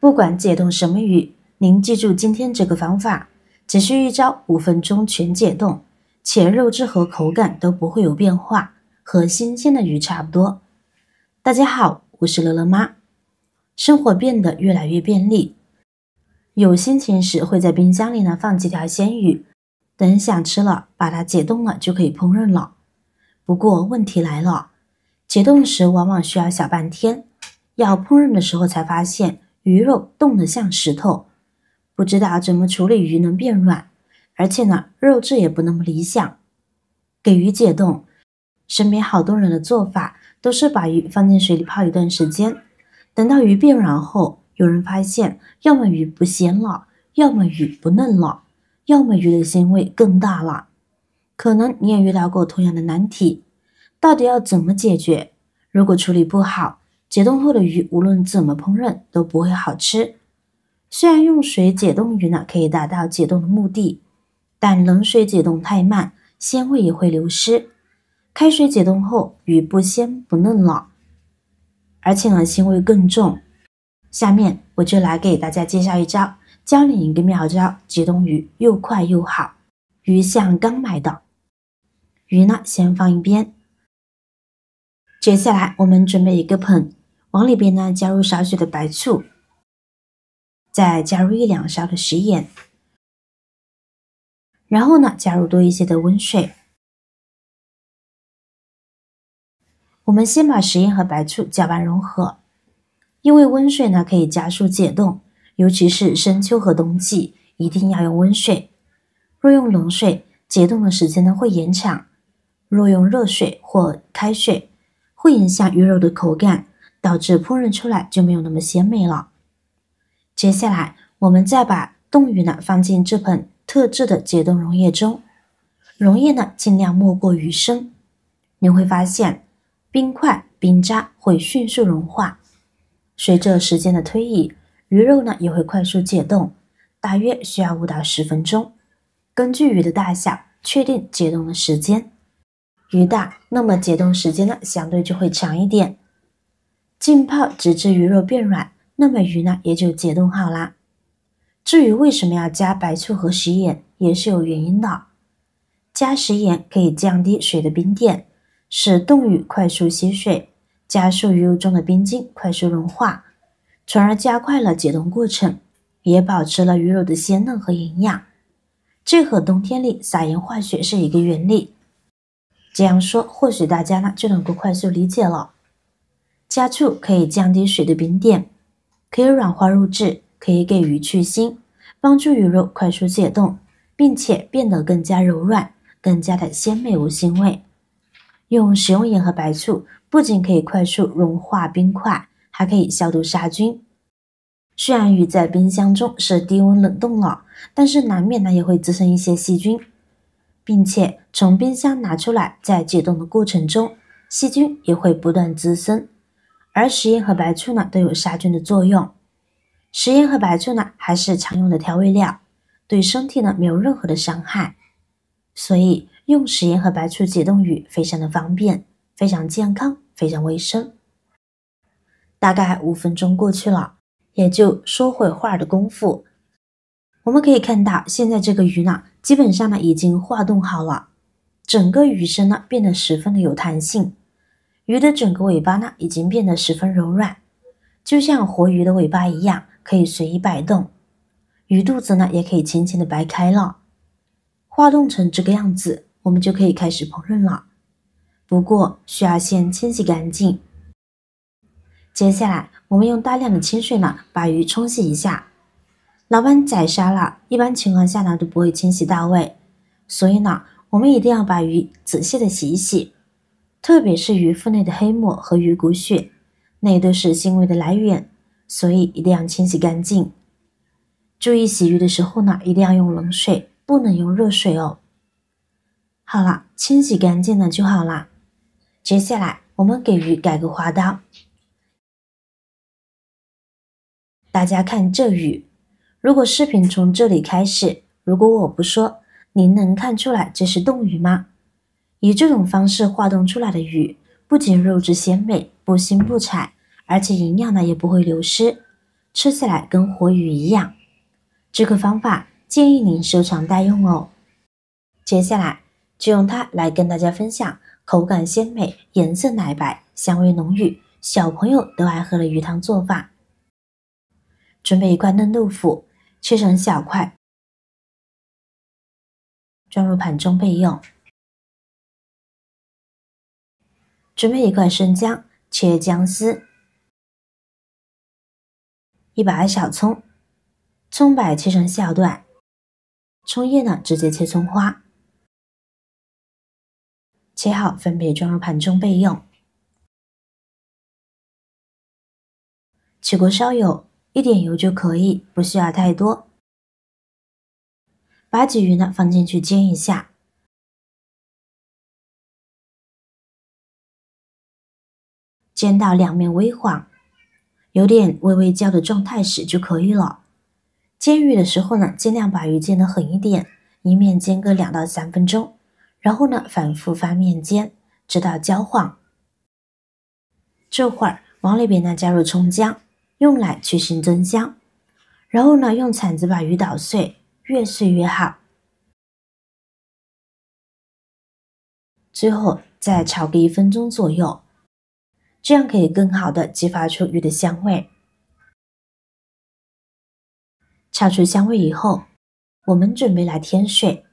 不管解冻什么鱼，您记住今天这个方法，只需一招5分钟全解冻，且肉质和口感都不会有变化，和新鲜的鱼差不多。大家好，我是乐乐妈。生活变得越来越便利，有心情时会在冰箱里放几条鲜鱼，等想吃了把它解冻了就可以烹饪了。不过问题来了，解冻时往往需要小半天，要烹饪的时候才发现鱼肉冻得像石头，不知道怎么处理鱼能变软，而且肉质也不那么理想。给鱼解冻，身边好多人的做法都是把鱼放进水里泡一段时间，等到鱼变软后，有人发现要么鱼不鲜了，要么鱼不嫩了，要么鱼的腥味更大了。可能你也遇到过同样的难题，到底要怎么解决？如果处理不好，解冻后的鱼无论怎么烹饪都不会好吃。虽然用水解冻鱼可以达到解冻的目的，但冷水解冻太慢，鲜味也会流失。开水解冻后，鱼不鲜不嫩了，而且腥味更重。下面我就来给大家介绍一招，教你一个妙招，解冻鱼又快又好。鱼像刚买的，鱼先放一边。接下来我们准备一个盆，往里边加入少许的白醋，再加入1-2勺的食盐，然后加入多一些的温水。我们先把食盐和白醋搅拌融合，因为温水可以加速解冻，尤其是深秋和冬季一定要用温水。若用冷水，解冻的时间会延长；若用热水或开水，会影响鱼肉的口感，导致烹饪出来就没有那么鲜美了。接下来我们再把冻鱼放进这盆特制的解冻溶液中，溶液尽量没过鱼身。你会发现冰块、冰渣会迅速融化，随着时间的推移，鱼肉也会快速解冻，大约需要5到10分钟。根据鱼的大小确定解冻的时间，鱼大，那么解冻时间相对就会长一点。浸泡直至鱼肉变软，那么鱼也就解冻好啦。至于为什么要加白醋和食盐，也是有原因的。加食盐可以降低水的冰点，使冻鱼快速吸水，加速鱼肉中的冰晶快速融化，从而加快了解冻过程，也保持了鱼肉的鲜嫩和营养。这和冬天里撒盐化雪是一个原理。这样说或许大家就能够快速理解了。加醋可以降低水的冰点，可以软化肉质，可以给鱼去腥，帮助鱼肉快速解冻，并且变得更加柔软，更加的鲜美无腥味。用食用盐和白醋不仅可以快速融化冰块，还可以消毒杀菌。虽然鱼在冰箱中是低温冷冻了，但是难免也会滋生一些细菌，并且从冰箱拿出来，在解冻的过程中，细菌也会不断滋生，而食盐和白醋都有杀菌的作用。食盐和白醋还是常用的调味料，对身体没有任何的伤害，所以用食盐和白醋解冻鱼非常的方便，非常健康，非常卫生。大概5分钟过去了，也就说会话的功夫，我们可以看到现在这个鱼基本上已经化冻好了，整个鱼身变得十分的有弹性，鱼的整个尾巴已经变得十分柔软，就像活鱼的尾巴一样，可以随意摆动。鱼肚子也可以轻轻的掰开了。化冻成这个样子，我们就可以开始烹饪了。不过需要先清洗干净。接下来我们用大量的清水把鱼冲洗一下。老板宰杀了，一般情况下都不会清洗到位，所以我们一定要把鱼仔细的洗一洗，特别是鱼腹内的黑膜和鱼骨血，那都是腥味的来源，所以一定要清洗干净。注意洗鱼的时候一定要用冷水，不能用热水哦。好了，清洗干净了就好了。接下来我们给鱼改个花刀。大家看这鱼，如果视频从这里开始，如果我不说，您能看出来这是冻鱼吗？以这种方式化冻出来的鱼，不仅肉质鲜美，不腥不柴，而且营养也不会流失，吃起来跟活鱼一样。这个方法建议您收藏待用哦。接下来就用它来跟大家分享口感鲜美、颜色奶白、香味浓郁，小朋友都爱喝的鱼汤做法。准备一块嫩豆腐，切成小块，装入盘中备用。准备一块生姜，切姜丝。一把小葱，葱白切成小段，葱叶呢直接切葱花。切好分别装入盘中备用。起锅烧油，一点油就可以，不需要太多。把鲫鱼呢放进去煎一下，煎到两面微黄，有点微微焦的状态时就可以了。煎鱼的时候呢，尽量把鱼煎得狠一点，一面煎个2到3分钟，然后呢反复翻面煎，直到焦黄。这会儿往里边呢加入葱姜，用来去腥增香，然后呢用铲子把鱼捣碎，越碎越好。最后再炒个1分钟左右，这样可以更好的激发出鱼的香味。炒出香味以后，我们准备来添水。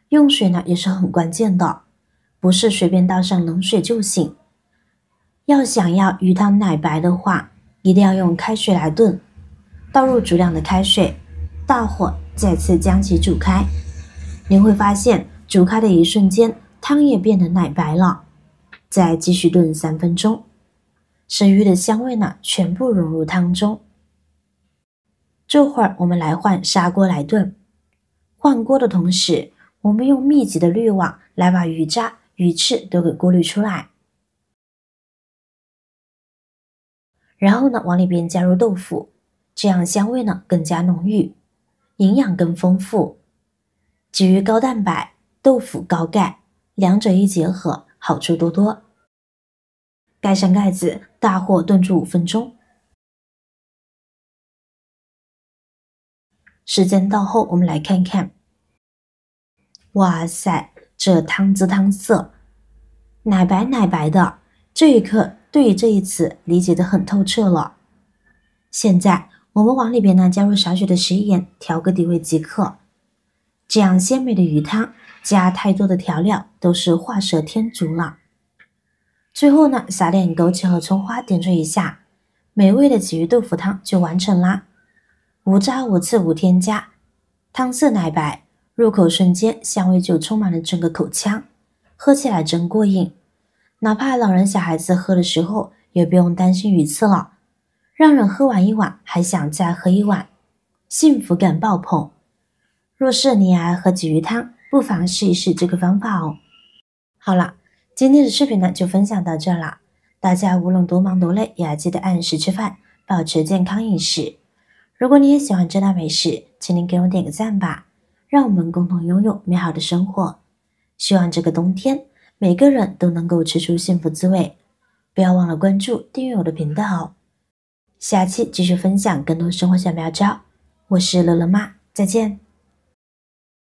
用水呢也是很关键的，不是随便倒上冷水就行。要想要鱼汤奶白的话，一定要用开水来炖。倒入足量的开水，大火再次将其煮开。你会发现煮开的一瞬间，汤也变得奶白了。再继续炖3分钟，使鱼的香味呢全部融入汤中。这会儿我们来换砂锅来炖。换锅的同时，我们用密集的滤网来把鱼渣、鱼翅都给过滤出来。然后呢，往里边加入豆腐，这样香味呢更加浓郁，营养更丰富。鲫鱼高蛋白，豆腐高钙，两者一结合，好处多多。盖上盖子，大火炖煮5分钟。时间到后，我们来看看。哇塞，这汤汁汤色，奶白奶白的，这一刻对于这一词理解得很透彻了。现在我们往里边呢加入少许的食盐，调个底味即可。这样鲜美的鱼汤，加太多的调料都是画蛇添足了。最后呢，撒点枸杞和葱花点缀一下，美味的鲫鱼豆腐汤就完成啦。无渣无刺无添加，汤色奶白，入口瞬间香味就充满了整个口腔，喝起来真过瘾。哪怕老人小孩子喝的时候也不用担心鱼刺了，让人喝完一碗还想再喝一碗，幸福感爆棚。若是你也爱喝鲫鱼汤，不妨试一试这个方法哦。好了，今天的视频呢就分享到这了，大家无论多忙多累，也要记得按时吃饭，保持健康饮食。如果你也喜欢这道美食，请您给我点个赞吧，让我们共同拥有美好的生活。希望这个冬天，每个人都能够吃出幸福滋味。不要忘了关注、订阅我的频道哦。下期继续分享更多生活小妙招。我是乐乐妈，再见。